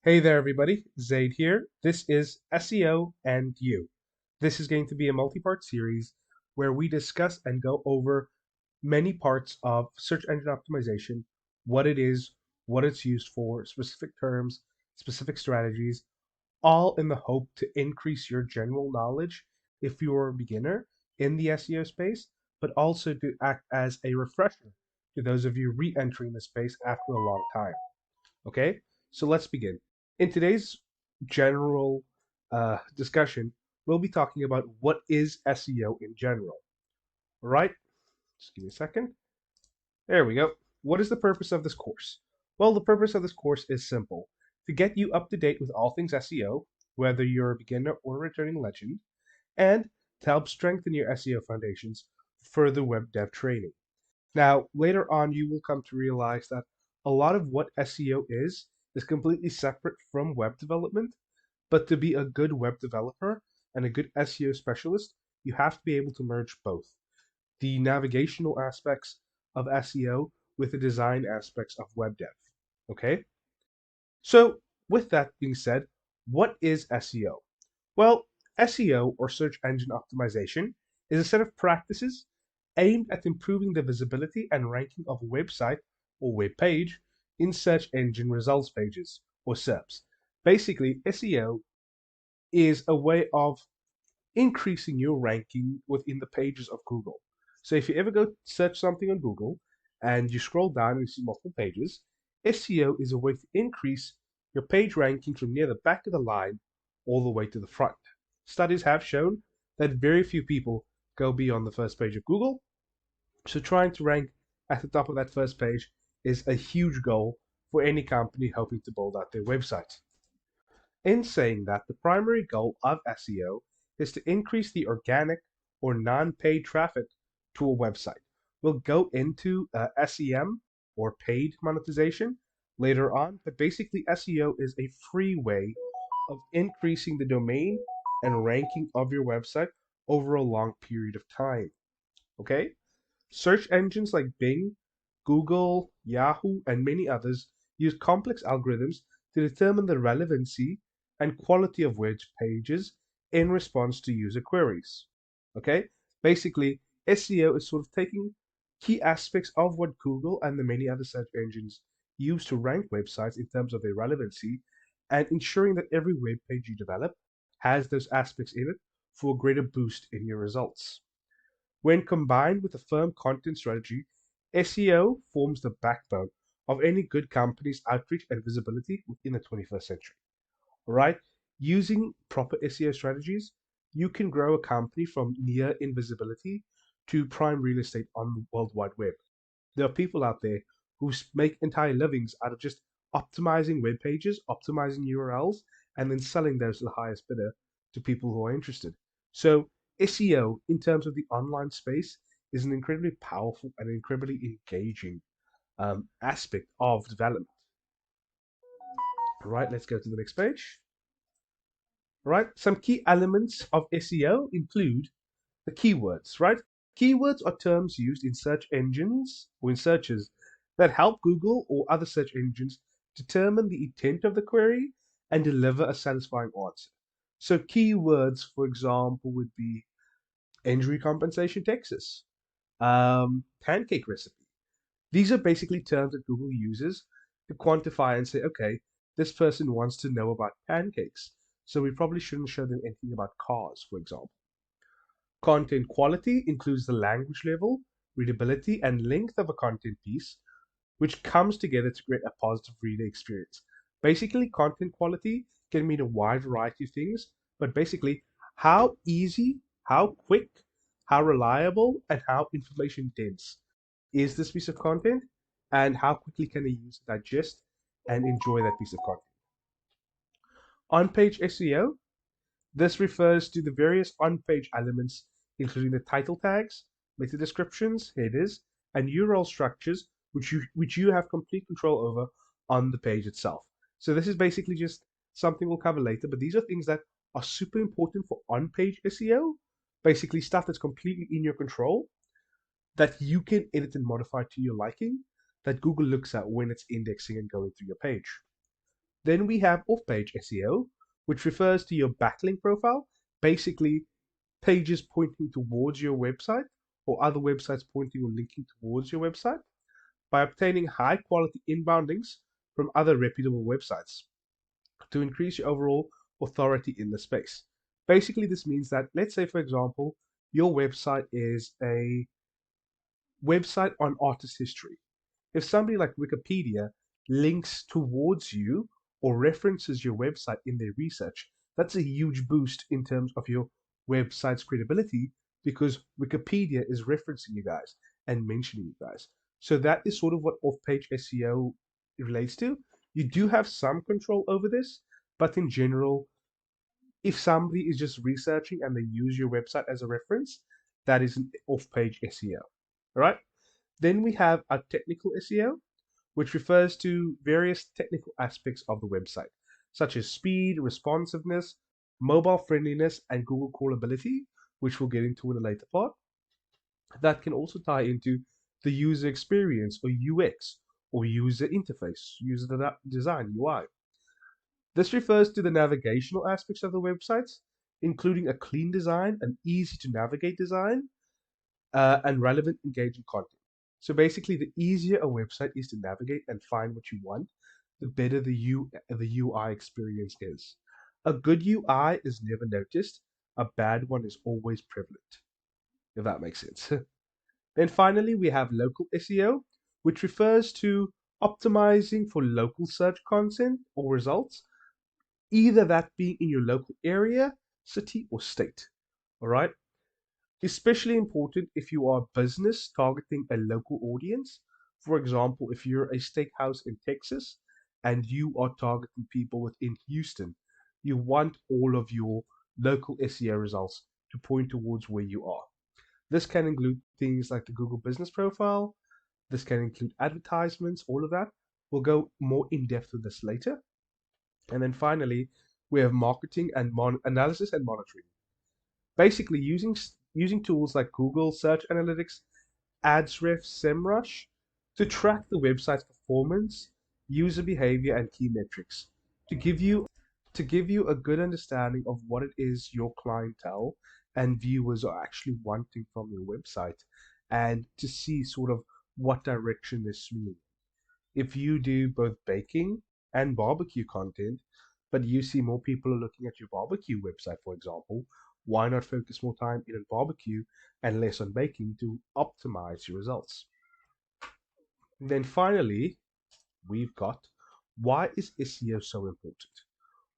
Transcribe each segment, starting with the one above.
Hey there, everybody. Zaid here. This is SEO and You. This is going to be a multi-part series where we discuss and go over many parts of search engine optimization, what it is, what it's used for, specific terms, specific strategies, all in the hope to increase your general knowledge if you're a beginner in the SEO space, but also to act as a refresher to those of you re-entering the space after a long time. Okay, so let's begin. In today's general discussion, we'll be talking about what is SEO in general. All right, just give me a second. There we go. What is the purpose of this course? Well, the purpose of this course is simple to get you up to date with all things SEO, whether you're a beginner or a returning legend, and to help strengthen your SEO foundations for further web dev training. Now, later on, you will come to realize that a lot of what SEO is completely separate from web development. But to be a good web developer and a good SEO specialist, you have to be able to merge both the navigational aspects of SEO with the design aspects of web dev. Okay? So, with that being said, what is SEO? Well, SEO, or search engine optimization, is a set of practices aimed at improving the visibility and ranking of a website or web page in search engine results pages, or SERPs. Basically, SEO is a way of increasing your ranking within the pages of Google. So if you ever go search something on Google and you scroll down and you see multiple pages, SEO is a way to increase your page ranking from near the back of the line all the way to the front. Studies have shown that very few people go beyond the first page of Google, so trying to rank at the top of that first page is a huge goal for any company hoping to build out their website. In saying that, the primary goal of SEO is to increase the organic or non-paid traffic to a website. We'll go into SEM, or paid monetization, later on, but basically SEO is a free way of increasing the domain and ranking of your website over a long period of time. Okay? Search engines like Bing, Google, Yahoo, and many others use complex algorithms to determine the relevancy and quality of web pages in response to user queries. Okay? Basically, SEO is sort of taking key aspects of what Google and the many other search engines use to rank websites in terms of their relevancy and ensuring that every web page you develop has those aspects in it for a greater boost in your results. When combined with a firm content strategy, SEO forms the backbone of any good company's outreach and visibility within the 21st century. All right? Using proper SEO strategies, you can grow a company from near invisibility to prime real estate on the World Wide Web. There are people out there who make entire livings out of just optimizing web pages, optimizing URLs, and then selling those to the highest bidder to people who are interested. So SEO, in terms of the online space, is an incredibly powerful and incredibly engaging aspect of development. All right, let's go to the next page. All right, some key elements of SEO include the keywords, right? Keywords are terms used in search engines or in searches that help Google or other search engines determine the intent of the query and deliver a satisfying answer. So keywords, for example, would be injury compensation Texas, pancake recipe. These are basically terms that Google uses to quantify and say, okay, this person wants to know about pancakes, so we probably shouldn't show them anything about cars, for example. Content quality includes the language level, readability, and length of a content piece, which comes together to create a positive reader experience. Basically, content quality can mean a wide variety of things, but basically, how easy, how quick, how reliable, and how information dense is this piece of content, and how quickly can a user digest and enjoy that piece of content. On-page SEO, this refers to the various on-page elements, including the title tags, meta descriptions, headers, and URL structures, which you have complete control over on the page itself. So this is basically just something we'll cover later, but these are things that are super important for on-page SEO, basically stuff that's completely in your control, that you can edit and modify to your liking, that Google looks at when it's indexing and going through your page. Then we have off-page SEO, which refers to your backlink profile, basically pages pointing towards your website or other websites pointing or linking towards your website by obtaining high quality inbound links from other reputable websites to increase your overall authority in the space. Basically, this means that, let's say, for example, your website is a website on artist history. If somebody like Wikipedia links towards you or references your website in their research, that's a huge boost in terms of your website's credibility because Wikipedia is referencing you guys and mentioning you guys. So that is sort of what off-page SEO relates to. You do have some control over this, but in general, if somebody is just researching and they use your website as a reference, that is an off-page SEO. All right. Then we have a technical SEO, which refers to various technical aspects of the website, such as speed, responsiveness, mobile friendliness, and Google crawlability, which we'll get into in a later part. That can also tie into the user experience or UX or user interface, user design, UI. This refers to the navigational aspects of the websites, including a clean design, an easy to navigate design, and relevant, engaging content. So basically, the easier a website is to navigate and find what you want, the better the UI experience is. A good UI is never noticed. A bad one is always prevalent, if that makes sense. Then finally, we have local SEO, which refers to optimizing for local search content or results, either that being in your local area, city, or state. All right. Especially important if you are a business targeting a local audience. For example, if you're a steakhouse in Texas and you are targeting people within Houston, you want all of your local SEO results to point towards where you are. This can include things like the Google Business Profile. This can include advertisements, all of that. We'll go more in depth with this later. And then finally, we have marketing and analysis and monitoring. Basically, using tools like Google Search Analytics, Ahrefs, SEMrush to track the website's performance, user behavior, and key metrics to give you a good understanding of what it is your clientele and viewers are actually wanting from your website, and to see sort of what direction they're swinging. If you do both baking and barbecue content, but you see more people are looking at your barbecue website, for example, why not focus more time in on barbecue and less on baking to optimize your results? And then finally, we've got, why is SEO so important?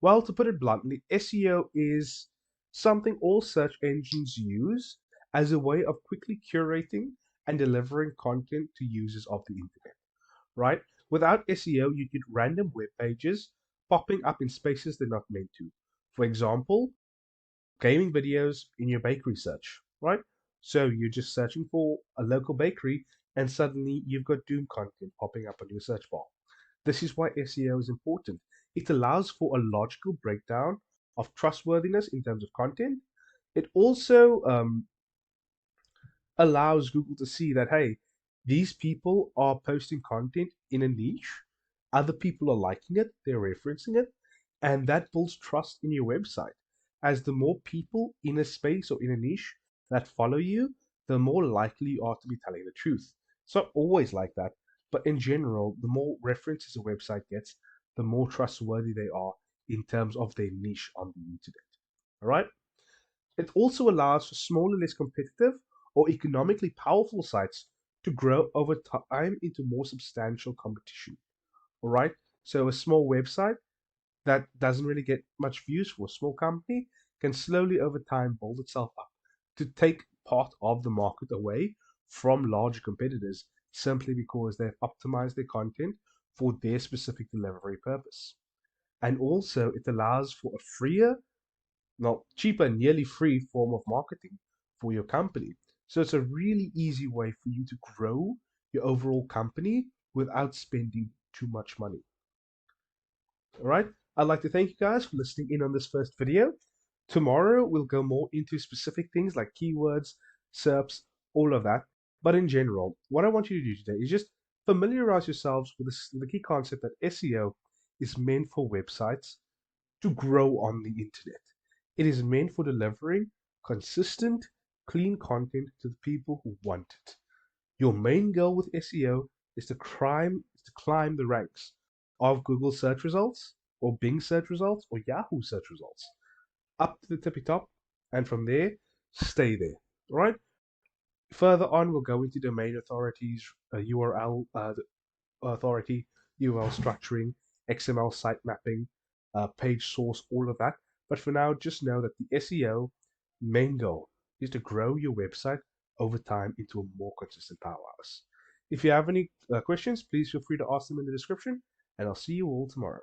Well, to put it bluntly, SEO is something all search engines use as a way of quickly curating and delivering content to users of the internet, right? Without SEO, you get random web pages popping up in spaces they're not meant to. For example, gaming videos in your bakery search, right? So you're just searching for a local bakery and suddenly you've got Doom content popping up on your search bar. This is why SEO is important. It allows for a logical breakdown of trustworthiness in terms of content. It also allows Google to see that, hey, these people are posting content in a niche, other people are liking it, they're referencing it, and that builds trust in your website. As the more people in a space or in a niche that follow you, the more likely you are to be telling the truth. It's not always like that, but in general, the more references a website gets, the more trustworthy they are in terms of their niche on the internet. All right? It also allows for smaller, less competitive, or economically powerful sites to grow over time into more substantial competition. All right. So a small website that doesn't really get much views for a small company can slowly over time build itself up to take part of the market away from larger competitors simply because they've optimized their content for their specific delivery purpose. And also it allows for a freer, not cheaper, nearly free form of marketing for your company. So it's a really easy way for you to grow your overall company without spending too much money. All right. I'd like to thank you guys for listening in on this first video. Tomorrow we'll go more into specific things like keywords, SERPs, all of that. But in general, what I want you to do today is just familiarize yourselves with the key concept that SEO is meant for websites to grow on the internet. It is meant for delivering consistent, clean content to the people who want it. Your main goal with SEO is to climb the ranks of Google search results, or Bing search results, or Yahoo search results, up to the tippy top, and from there, stay there. All right. Further on, we'll go into domain authorities, URL authority, URL structuring, XML site mapping, page source, all of that. But for now, just know that the SEO main goal is to grow your website over time into a more consistent powerhouse. If you have any questions, please feel free to ask them in the description, and I'll see you all tomorrow.